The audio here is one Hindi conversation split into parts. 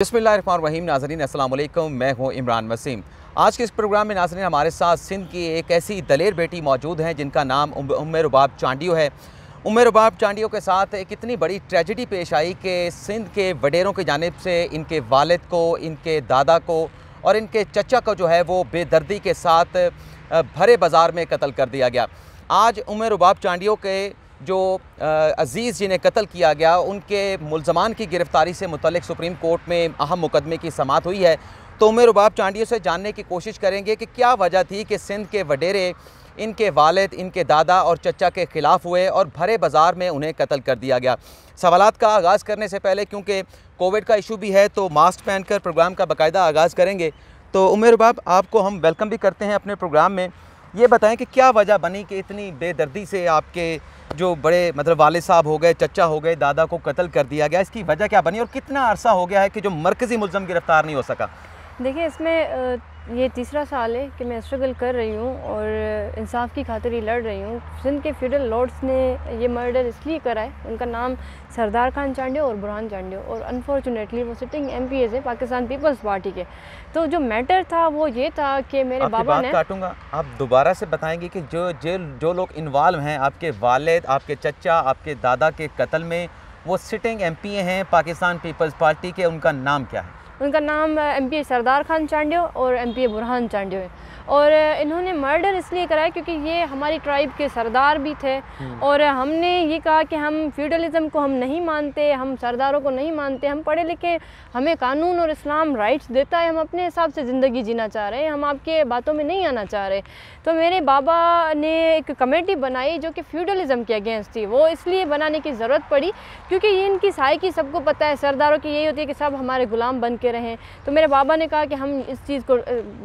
बिस्मिल्लाहिर्रहमानिर्रहीम। नाज़रीन अस्सलाम वालेकुम, मैं हूँ इमरान वसीम। आज के इस प्रोग्राम में नाज़रीन हमारे साथ सिंध की एक ऐसी दलेर बेटी मौजूद हैं जिनका नाम उम्मे रुबाब चांडियो है। उम्मे रुबाब चांडियो के साथ एक इतनी बड़ी ट्रेजेडी पेश आई कि सिंध के वडेरों की जानिब से इनके वालिद को, इनके दादा को और इनके चचा को जो है वो बेदर्दी के साथ भरे बाज़ार में कत्ल कर दिया गया। आज उम्मे रुबाब चांडियो के जो अज़ीज़ जिन्हें कत्ल किया गया उनके मुल्ज़मान की गिरफ़्तारी से मुतल्लिक़ सुप्रीम कोर्ट में अहम मुकदमे की समाअत हुई है। तो उम्मे रुबाब चांडियो से जानने की कोशिश करेंगे कि क्या वजह थी कि सिंध के वडेरे इनके वालिद, इनके दादा और चचा के ख़िलाफ़ हुए और भरे बाज़ार में उन्हें कत्ल कर दिया गया। सवालात का आगाज़ करने से पहले क्योंकि कोविड का इशू भी है तो मास्क पहन कर प्रोग्राम का बाकायदा आगाज़ करेंगे। तो उम्मे रुबाब, आपको हम वेलकम भी करते हैं अपने प्रोग्राम में। ये बताएं कि क्या वजह बनी कि इतनी बेदर्दी से आपके जो बड़े मतलब वालिद साहब हो गए, चचा हो गए, दादा को कत्ल कर दिया गया, इसकी वजह क्या बनी और कितना अरसा हो गया है कि जो मरकज़ी मुल्ज़म गिरफ़्तार नहीं हो सका? देखिए, इसमें ये तीसरा साल है कि मैं स्ट्रगल कर रही हूँ और इंसाफ की खातिर ही लड़ रही हूँ। सिंध के फेडरल लॉर्ड्स ने ये मर्डर इसलिए करा है, उनका नाम सरदार खान चांडियो और बुरहान चांडियो, और अनफॉर्चुनेटली वो सिटिंग MPs हैं पाकिस्तान पीपल्स पार्टी के। तो जो मैटर था वो ये था कि मेरे बाबा ने, काटूंगा, आप दोबारा से बताएंगे कि जो लोग इन्वॉल्व हैं, आपके वालिद, आपके चचा, आपके दादा के कत्ल में, वो सिटिंग MP हैं पाकिस्तान पीपल्स पार्टी के, उनका नाम क्या है? उनका नाम MP सरदार खान चांडियो और MP बुरहान चांडियो है। और इन्होंने मर्डर इसलिए कराया क्योंकि ये हमारी ट्राइब के सरदार भी थे और हमने ये कहा कि हम फ्यूडलिज़म को हम नहीं मानते, हम सरदारों को नहीं मानते, हम पढ़े लिखे, हमें कानून और इस्लाम राइट्स देता है, हम अपने हिसाब से ज़िंदगी जीना चाह रहे हैं, हम आपके बातों में नहीं आना चाह रहे। तो मेरे बाबा ने एक कमेटी बनाई जो कि फ्यूडलिज़म के अगेंस्ट थी। वो इसलिए बनाने की ज़रूरत पड़ी क्योंकि ये इनकी साइकी सबको पता है, सरदारों की यही होती है कि सब हमारे ग़ुलाम बन के रहें। तो मेरे बाबा ने कहा कि हम इस चीज़ को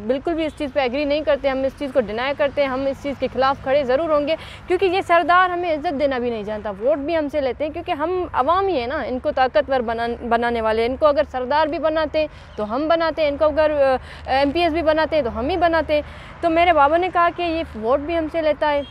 बिल्कुल भी इस चीज़ पे एग्री नहीं करते, हम इस चीज़ को डिनाई करते हैं, हम इस चीज़ के ख़िलाफ़ खड़े ज़रूर होंगे क्योंकि ये सरदार हमें इज़्ज़त देना भी नहीं जानता, वोट भी हमसे लेते हैं क्योंकि हम अवाम ही है ना, इनको ताकतवर बनाने वाले। इनको अगर सरदार भी बनाते तो हम बनाते, इनको अगर MPs भी बनाते तो हम ही बनाते। तो मेरे बाबा ने कहा कि ये वोट भी हमसे लेता है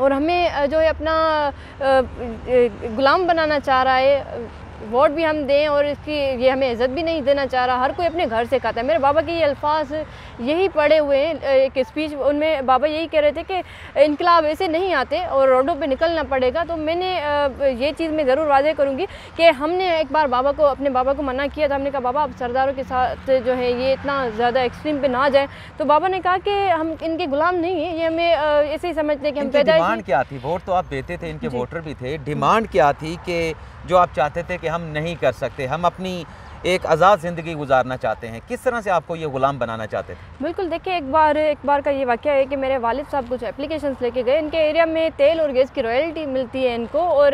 और हमें जो है अपना ग़ुलाम बनाना चाह रहा है, वोट भी हम दें और इसकी ये हमें इज़्ज़त भी नहीं देना चाह रहा, हर कोई अपने घर से खाता है। मेरे बाबा के ये अल्फाज यही पढ़े हुए हैं एक स्पीच, उनमें बाबा यही कह रहे थे कि इनकलाब ऐसे नहीं आते और रोडों पे निकलना पड़ेगा। तो मैंने ये चीज़ मैं ज़रूर वाज़ेह करूँगी कि हमने एक बार अपने बाबा को मना किया था। हमने कहा बाबा, आप सरदारों के साथ जो है ये इतना ज़्यादा एक्सट्रीम पे ना जाए। तो बाबा ने कहा कि हम इनके ग़ुलाम नहीं हैं, ये हमें ऐसे ही समझते हैं कि हम पैदा। डिमांड क्या थी? वोट तो आप देते थे, इनके वोटर भी थे, डिमांड क्या थी कि जो आप चाहते थे कि हम नहीं कर सकते, हम अपनी एक आज़ाद ज़िंदगी गुजारना चाहते हैं? किस तरह से आपको ये ग़ुलाम बनाना चाहते थे? बिल्कुल, देखिए एक बार का ये वाक़या है कि मेरे वालिद साहब कुछ एप्लीकेशंस लेके गए। इनके एरिया में तेल और गैस की रॉयल्टी मिलती है इनको, और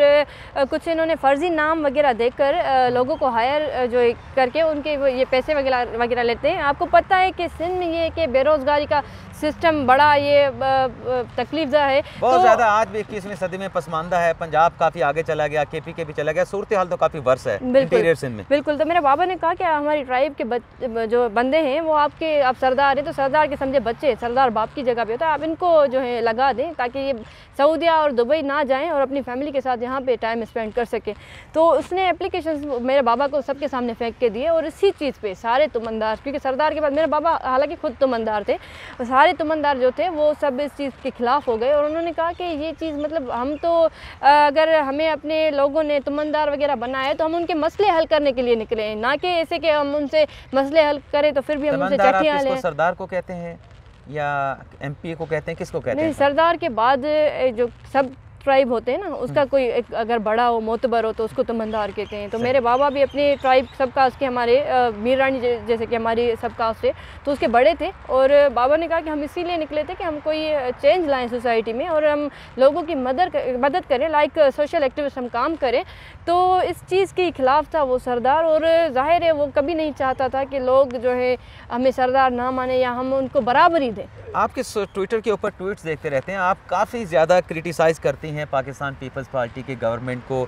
कुछ इन्होंने फ़र्ज़ी नाम वगैरह देकर लोगों को हायर जो करके उनके ये पैसे वगैरह लेते हैं। आपको पता है कि सिंध में ये कि बेरोज़गारी का सिस्टम बड़ा ये तकलीफ़दा है, बहुत ज़्यादा। आज भी 21वीं सदी में पसमानदा है। पंजाब काफ़ी आगे चला गया, KPK भी चला गया, सूरत हाल तो काफ़ी वर्स है इंटीरियर सिंध में। बिल्कुल। तो मेरे बाबा ने कहा कि हमारी ट्राइब के जो बंदे हैं वो आप सरदार हैं, तो सरदार के समझे बच्चे, सरदार बाप की जगह पे होता है, आप इनको जो है लगा दें ताकि ये सऊदिया और दुबई ना जाएं और अपनी फैमिली के साथ यहाँ पे टाइम स्पेंड कर सकें। तो उसने एप्लीकेशंस मेरे बाबा को सबके सामने फेंक के दिए और इसी चीज़ पे सारे तुमंदार, क्योंकि सरदार के बाद मेरे बाबा हालांकि खुद तुमंदार थे, सारे तुमंदार जो थे वो सब इस चीज़ के ख़िलाफ़ हो गए और उन्होंने कहा कि ये चीज़ मतलब हम तो अगर हमें अपने लोगों ने तुमंदार वगैरह बनाया तो हम उनके मसले हल करने के लिए निकले हैं, ना कि ऐसे कि हम उनसे मसले हल करें तो फिर भी हम उनसे चट्टियाँ लें। सरदार को कहते हैं या MP को कहते हैं, किसको कहते हैं? नहीं, सरदार के बाद जो सब ट्राइब होते हैं ना, उसका कोई एक अगर बड़ा हो, मोतबर हो, तो उसको तुमंदार कहते हैं। तो मेरे बाबा भी अपनी ट्राइब सब कास्ट के, हमारे मीर रानी जैसे कि हमारी सब कास्ट है, तो उसके बड़े थे। और बाबा ने कहा कि हम इसीलिए निकले थे कि हम कोई चेंज लाएं सोसाइटी में और हम लोगों की मदद करें, लाइक सोशल एक्टिविस्ट हम काम करें। तो इस चीज़ के खिलाफ था वो सरदार, और ज़ाहिर है वो कभी नहीं चाहता था कि लोग जो है हमें सरदार ना माने या हम उनको बराबरी दें। आपके ट्विटर के ऊपर ट्वीट्स देखते रहते हैं, आप काफ़ी ज़्यादा क्रिटिसाइज़ करती हैं पाकिस्तान पीपल्स पार्टी के गवर्नमेंट को,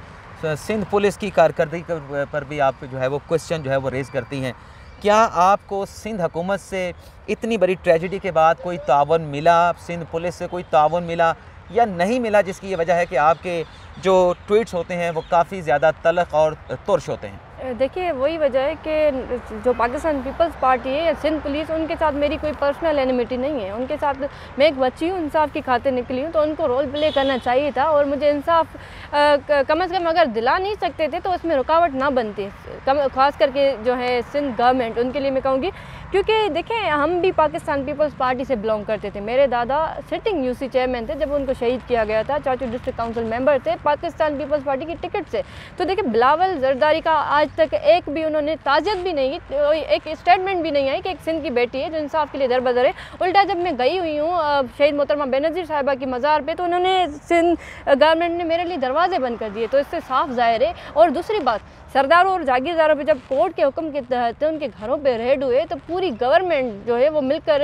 सिंध पुलिस की कारकर्दगी पर भी आप जो है वो क्वेश्चन जो है वो रेज़ करती हैं। क्या आपको सिंध हुकूमत से इतनी बड़ी ट्रेजेडी के बाद कोई तावन मिला, सिंध पुलिस से कोई तावन मिला या नहीं मिला, जिसकी ये वजह है कि आपके जो ट्वीट्स होते हैं वो काफ़ी ज़्यादा तलख और तुर्श होते हैं? देखिए वही वजह है कि जो पाकिस्तान पीपल्स पार्टी है या सिंध पुलिस, उनके साथ मेरी कोई पर्सनल एनिमिटी नहीं है। उनके साथ मैं एक बच्ची हूँ, इंसाफ की खातिर निकली हूँ, तो उनको रोल प्ले करना चाहिए था और मुझे इंसाफ कम से कम अगर दिला नहीं सकते थे तो उसमें रुकावट ना बनती। ख़ास करके जो है सिंध गवर्नमेंट, उनके लिए मैं कहूँगी, क्योंकि देखें हम भी पाकिस्तान पीपल्स पार्टी से बिलोंग करते थे। मेरे दादा सिटिंग यूसी चेयरमैन थे जब उनको शहीद किया गया था। चाचू डिस्ट्रिक्ट काउंसिल मेंबर थे पाकिस्तान पीपल्स पार्टी की टिकट से। तो देखिए बिलावल जरदारी का आज तक एक भी उन्होंने ताज़ियत भी नहीं की, एक स्टेटमेंट भी नहीं आई कि एक सिंध की बेटी है जो इंसाफ के लिए दर बदर है। उल्टा जब मैं गई हुई हूँ शहीद मोहतरमा बेनज़ीर साहिबा की मज़ार पे, तो उन्होंने सिंध गवर्नमेंट ने मेरे लिए दरवाजे बंद कर दिए। तो इससे साफ ज़ाहिर है। और दूसरी बात, सरदारों और जागीरदारों पे जब कोर्ट के हुक्म के तहत उनके घरों पे रेड हुए तो पूरी गवर्नमेंट जो है वो मिलकर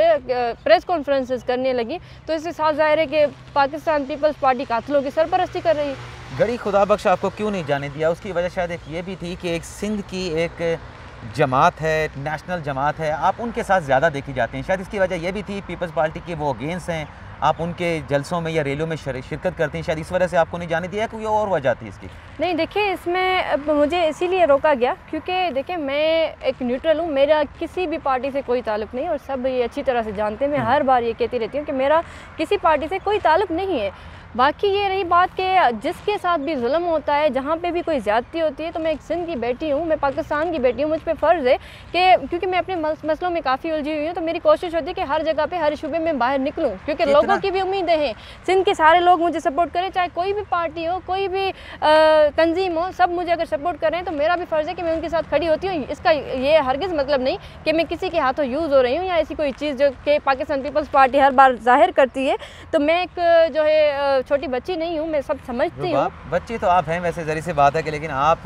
प्रेस कॉन्फ्रेंसेस करने लगी। तो इससे साफ ज़ाहिर है कि पाकिस्तान पीपल्स पार्टी कातिलों की सरपरस्ती कर रही है। गड़ी खुदा बख्श आपको क्यों नहीं जाने दिया? उसकी वजह शायद एक ये भी थी कि एक सिंध की एक जमात है, नेशनल जमात है, आप उनके साथ ज़्यादा देखी जाते हैं। शायद इसकी वजह ये भी थी पीपल्स पार्टी के वो अगेंस्ट हैं, आप उनके जलसों में या रैलियों में शिरकत करती हैं, शायद इस वजह से आपको नहीं जाने दिया। कोई और वजह थी इसकी? नहीं, देखिए इसमें मुझे इसीलिए रोका गया क्योंकि देखिए मैं एक न्यूट्रल हूँ, मेरा किसी भी पार्टी से कोई ताल्लुक़ नहीं, और सब ये अच्छी तरह से जानते हैं। मैं हर बार ये कहती रहती हूँ कि मेरा किसी पार्टी से कोई ताल्लुक़ नहीं है। बाकी ये रही बात कि जिसके साथ भी जुल्म होता है, जहाँ पे भी कोई ज़्यादती होती है, तो मैं एक सिंध की बेटी हूँ, मैं पाकिस्तान की बेटी हूँ, मुझ पे फ़र्ज़ है कि क्योंकि मैं अपने मसलों में काफ़ी उलझी हुई हूँ, तो मेरी कोशिश होती है कि हर जगह पे हर शुबे में बाहर निकलूँ, क्योंकि लोगों की भी उम्मीदें हैं सिंध के सारे लोग मुझे सपोर्ट करें, चाहे कोई भी पार्टी हो, कोई भी तंजीम हो, सब मुझे अगर सपोर्ट करें तो मेरा भी फ़र्ज़ है कि मैं उनके साथ खड़ी होती हूँ। इसका ये हरगिज़ मतलब नहीं कि मैं किसी के हाथों यूज़ हो रही हूँ या ऐसी कोई चीज़ जो कि पाकिस्तान पीपल्स पार्टी हर बार जाहिर करती है। तो मैं एक जो है छोटी बच्ची नहीं, मैं सब समझती हूँ। बच्ची तो आप हैं वैसे, ज़री सी बात है कि, लेकिन आप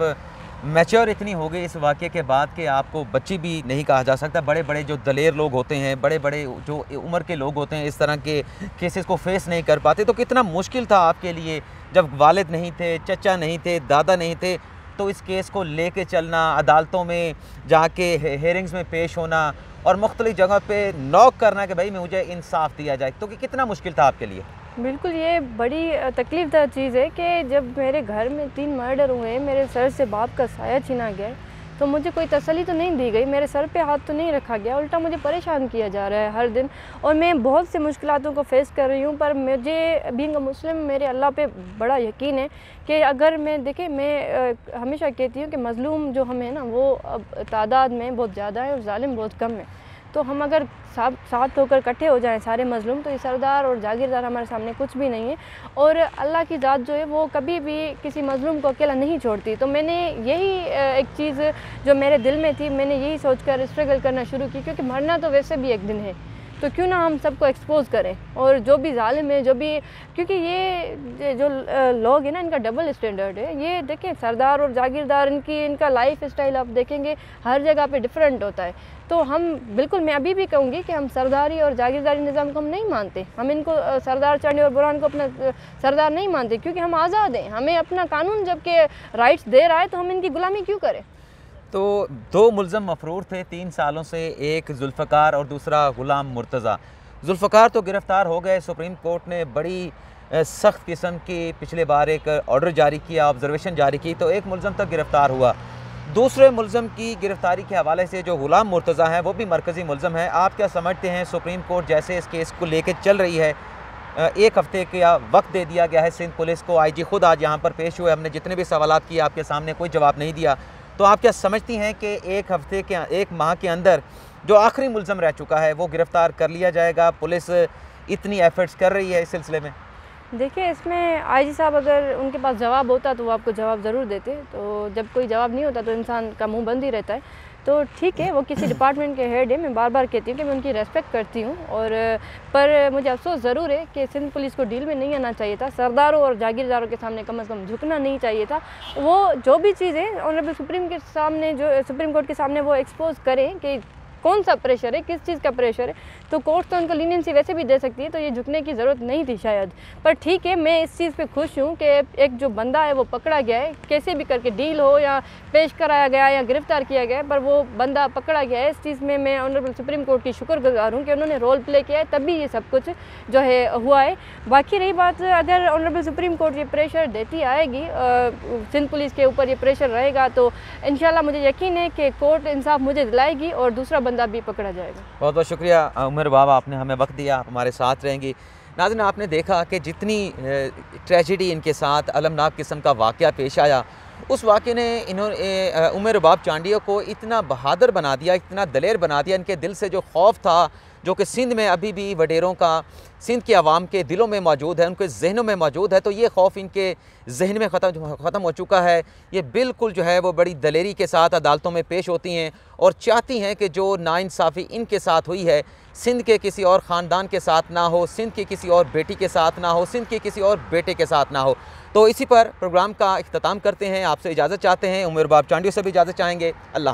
मैच्योर इतनी हो गई इस वाक़े के बाद कि आपको बच्ची भी नहीं कहा जा सकता। बड़े बड़े जो दलेर लोग होते हैं, बड़े बड़े जो उम्र के लोग होते हैं, इस तरह के केसेस को फेस नहीं कर पाते। तो कितना मुश्किल था आपके लिए जब वालिद नहीं थे, चचा नहीं थे, दादा नहीं थे, तो इस केस को लेके चलना, अदालतों में जाके हेयरिंग्स में पेश होना और मुख्तलिफ जगह पे नॉक करना कि भाई मुझे इंसाफ दिया जाए, तो कितना मुश्किल था आपके लिए? बिल्कुल, ये बड़ी तकलीफ़दार चीज़ है कि जब मेरे घर में 3 मर्डर हुए, मेरे सर से बाप का साया छीना गया, तो मुझे कोई तसल्ली तो नहीं दी गई, मेरे सर पे हाथ तो नहीं रखा गया, उल्टा मुझे परेशान किया जा रहा है हर दिन। और मैं बहुत सी मुश्किलातों को फेस कर रही हूँ, पर मुझे बीइंग अ मुस्लिम मेरे अल्लाह पे बड़ा यकीन है कि अगर मैं देखिए, मैं हमेशा कहती हूँ कि मज़लूम जो हम हैं ना, वो अब तादाद में बहुत ज़्यादा है और ज़ालिम बहुत कम है। तो हम अगर साथ होकर इकट्ठे हो जाएं सारे मज़लूम, तो ये सरदार और जागीरदार हमारे सामने कुछ भी नहीं है। और अल्लाह की ज़ात जो है वो कभी भी किसी मज़लूम को अकेला नहीं छोड़ती। तो मैंने यही एक चीज़ जो मेरे दिल में थी, मैंने यही सोचकर स्ट्रगल करना शुरू की, क्योंकि मरना तो वैसे भी एक दिन है, तो क्यों ना हम सबको एक्सपोज़ करें। और जो भी ज़ालिम है, जो भी, क्योंकि ये जो लोग हैं ना, इनका डबल स्टैंडर्ड है। ये देखें, सरदार और जागीरदार, इनका लाइफ स्टाइल आप देखेंगे हर जगह पे डिफरेंट होता है। तो हम बिल्कुल, मैं अभी भी कहूँगी कि हम सरदारी और जागीरदारी निज़ाम को हम नहीं मानते। हम इनको सरदार चांडी और बुरहान को अपना सरदार नहीं मानते, क्योंकि हम आज़ाद हैं। हमें अपना कानून जबकि राइट्स दे रहा है, तो हम इनकी गुलामी क्यों करें? तो 2 मुल्ज़म मफरूर थे 3 सालों से, एक जुल्फ़कार और दूसरा गुलाम मुर्तज़ा। जुल्फ़कार तो गिरफ़्तार हो गए, सुप्रीम कोर्ट ने बड़ी सख्त किस्म की पिछले बार एक ऑर्डर जारी किया, ऑब्जर्वेशन जारी की, तो एक मुल्ज़म तक गिरफ़्तार हुआ। दूसरे मुल्ज़म की गिरफ़्तारी के हवाले से जो गुलाम मुर्तज़ा हैं वो भी मरकज़ी मुल्ज़म है। आप क्या समझते हैं, सुप्रीम कोर्ट जैसे इस केस को लेकर चल रही है, 1 हफ़्ते का वक्त दे दिया गया है सिंध पुलिस को, IG खुद आज यहाँ पर पेश हुए, हमने जितने भी सवालात किए आपके सामने कोई जवाब नहीं दिया, तो आप क्या समझती हैं कि 1 हफ़्ते के 1 माह के अंदर जो आखिरी मुल्ज़म रह चुका है वो गिरफ़्तार कर लिया जाएगा? पुलिस इतनी एफ़र्ट्स कर रही है इस सिलसिले में? देखिए, इसमें IG साहब अगर उनके पास जवाब होता तो वो आपको जवाब ज़रूर देते। तो जब कोई जवाब नहीं होता तो इंसान का मुंह बंद ही रहता है। तो ठीक है, वो किसी डिपार्टमेंट के हेड है, मैं बार बार कहती हूँ कि मैं उनकी रेस्पेक्ट करती हूँ, और पर मुझे अफसोस ज़रूर है कि सिंध पुलिस को डील में नहीं आना चाहिए था। सरदारों और जागीरदारों के सामने कम से कम झुकना नहीं चाहिए था। वो जो भी चीज़ें ऑनरेबल सुप्रीम कोर्ट के सामने वो एक्सपोज़ करें कि कौन सा प्रेशर है, किस चीज़ का प्रेशर है, तो कोर्ट तो उनको लीनियंसी वैसे भी दे सकती है, तो ये झुकने की ज़रूरत नहीं थी शायद। पर ठीक है, मैं इस चीज़ पे खुश हूँ कि एक जो बंदा है वो पकड़ा गया है, कैसे भी करके डील हो या पेश कराया गया या गिरफ्तार किया गया है, पर वो बंदा पकड़ा गया है। इस चीज़ में मैं ऑनरेबल सुप्रीम कोर्ट की शुक्रगुजार हूँ कि उन्होंने रोल प्ले किया है, तभी ये सब कुछ जो है हुआ है। बाकी रही बात, अगर ऑनरेबल सुप्रीम कोर्ट ये प्रेशर देती आएगी, सिंध पुलिस के ऊपर ये प्रेशर रहेगा, तो इंशाल्लाह मुझे यकीन है कि कोर्ट इंसाफ मुझे दिलाएगी और दूसरा बंदा भी पकड़ा जाएगा। बहुत बहुत शुक्रिया उमर बाबा, आपने हमें वक्त दिया, आप हमारे साथ रहेंगी। नाज़रीन, आपने देखा कि जितनी ट्रेजिडी इनके साथ अलमनाक किस्म का वाक़या पेश आया, उस वाक़े ने इन्होंने उमर रुबाब चांडियो को इतना बहादुर बना दिया, इतना दलेर बना दिया। इनके दिल से जो खौफ था, जो कि सिंध में अभी भी वडेरों का, सिंध के अवाम के दिलों में मौजूद है, उनके जहनों में मौजूद है, तो ये खौफ इनके जहन में ख़त्म हो चुका है। ये बिल्कुल जो है वो बड़ी दलेरी के साथ अदालतों में पेश होती हैं और चाहती हैं कि जो नाइंसाफ़ी इनके साथ हुई है, सिंध के किसी और ख़ानदान के साथ ना हो, सिंध की किसी और बेटी के साथ ना हो, सिंध के किसी और बेटे के साथ ना हो। तो इसी पर प्रोग्राम का इख्तिताम करते हैं, आपसे इजाज़त चाहते हैं, उमर रुबाब चांडियो से भी इजाज़त चाहेंगे। अल्लाह हाफ़िज़।